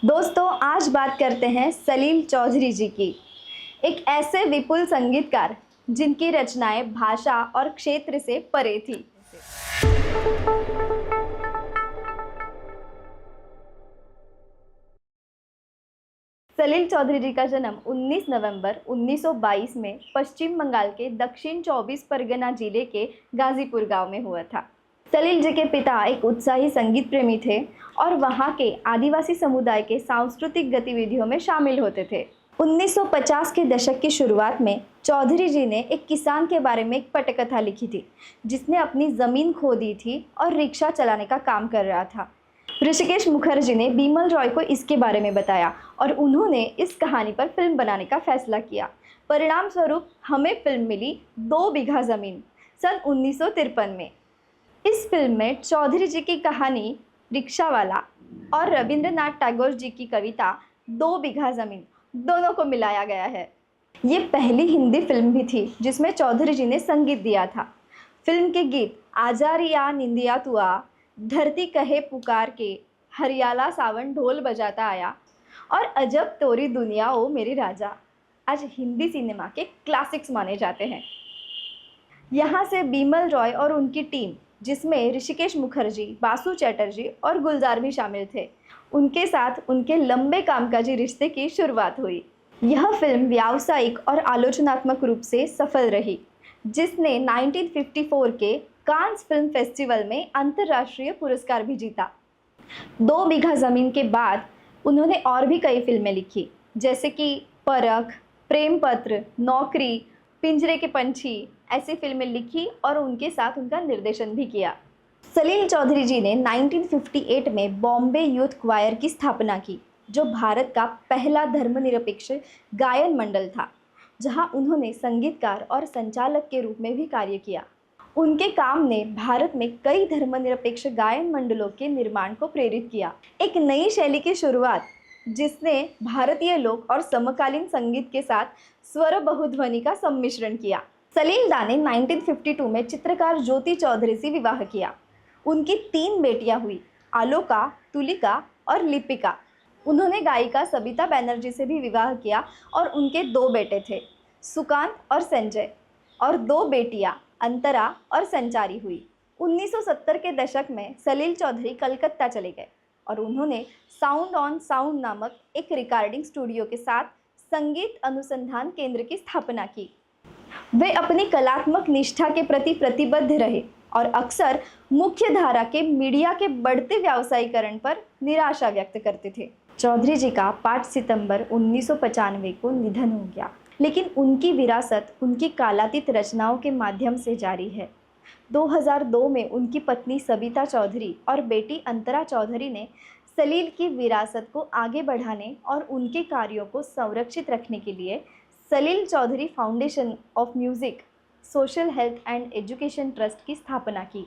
दोस्तों, आज बात करते हैं सलील चौधरी जी की। एक ऐसे विपुल संगीतकार जिनकी रचनाएं भाषा और क्षेत्र से परे थी। सलील चौधरी जी का जन्म 19 नवंबर 1922 में पश्चिम बंगाल के दक्षिण 24 परगना जिले के गाजीपुर गांव में हुआ था। सलील जी के पिता एक उत्साही संगीत प्रेमी थे और वहां के आदिवासी समुदाय के सांस्कृतिक गतिविधियों में शामिल होते थे। 1950 के दशक की शुरुआत में चौधरी जी ने एक किसान के बारे में एक पटकथा लिखी थी, जिसने अपनी ज़मीन खो दी थी और रिक्शा चलाने का काम कर रहा था। ऋषिकेश मुखर्जी ने बीमल रॉय को इसके बारे में बताया और उन्होंने इस कहानी पर फिल्म बनाने का फैसला किया। परिणाम स्वरूप हमें फिल्म मिली 2 बीघा ज़मीन सन 1953 में। इस फिल्म में चौधरी जी की कहानी रिक्शा वाला और रविंद्रनाथ टैगोर जी की कविता 2 बीघा ज़मीन दोनों को मिलाया गया है। ये पहली हिंदी फिल्म भी थी जिसमें चौधरी जी ने संगीत दिया था। फिल्म के गीत आजा रिया निंदिया तुआ, धरती कहे पुकार के, हरियाला सावन ढोल बजाता आया और अजब तोरी दुनिया ओ मेरे राजा आज हिंदी सिनेमा के क्लासिक्स माने जाते हैं। यहाँ से बीमल रॉय और उनकी टीम, जिसमें ऋषिकेश मुखर्जी, बासु चैटर्जी और गुलजार भी शामिल थे, उनके साथ उनके लंबे कामकाजी रिश्ते की शुरुआत हुई। यह फिल्म व्यावसायिक और आलोचनात्मक रूप से सफल रही, जिसने 1954 के कांस फिल्म फेस्टिवल में अंतर्राष्ट्रीय पुरस्कार भी जीता। 2 बीघा ज़मीन के बाद उन्होंने और भी कई फिल्में लिखी, जैसे कि परख, प्रेम पत्र, नौकरी, पिंजरे के पंछी ऐसी फिल्में लिखी और उनके साथ उनका निर्देशन भी किया। सलील चौधरी जी ने 1958 में बॉम्बे यूथ क्वायर की स्थापना की, जो भारत का पहला धर्मनिरपेक्ष गायन मंडल था, जहां उन्होंने संगीतकार और संचालक के रूप में भी कार्य किया। उनके काम ने भारत में कई धर्मनिरपेक्ष गायन मंडलों के निर्माण को प्रेरित किया। एक नई शैली की शुरुआत, जिसने भारतीय लोक और समकालीन संगीत के साथ स्वर बहुध्वनि का सम्मिश्रण किया। सलील दा ने 1952 में चित्रकार ज्योति चौधरी से विवाह किया। उनकी 3 बेटियां हुई, आलोका, तुलिका और लिपिका। उन्होंने गायिका सबिता बैनर्जी से भी विवाह किया और उनके 2 बेटे थे, सुकांत और संजय, और 2 बेटियां अंतरा और संचारी हुई। 1970 के दशक में सलील चौधरी कलकत्ता चले गए और उन्होंने साउंड ऑन साउंड नामक एक रिकॉर्डिंग स्टूडियो के साथ संगीत अनुसंधान केंद्र की स्थापना की। वे अपनी कलात्मक निष्ठा के प्रति प्रतिबद्ध रहे और अक्सर मुख्य धारा के मीडिया के बढ़ते व्यावसायीकरण पर निराशा व्यक्त करते थे। चौधरी जी का 5 सितंबर 1995 को निधन हो गया, लेकिन उनकी विरासत उनकी कालातीत रचनाओं के माध्यम से जारी है। 2002 में उनकी पत्नी सबिता चौधरी और बेटी अंतरा चौधरी ने सलील की विरासत को आगे बढ़ाने और उनके कार्यों को संरक्षित रखने के लिए Salil Chowdhury foundation of music, social health and education trust की स्थापना की।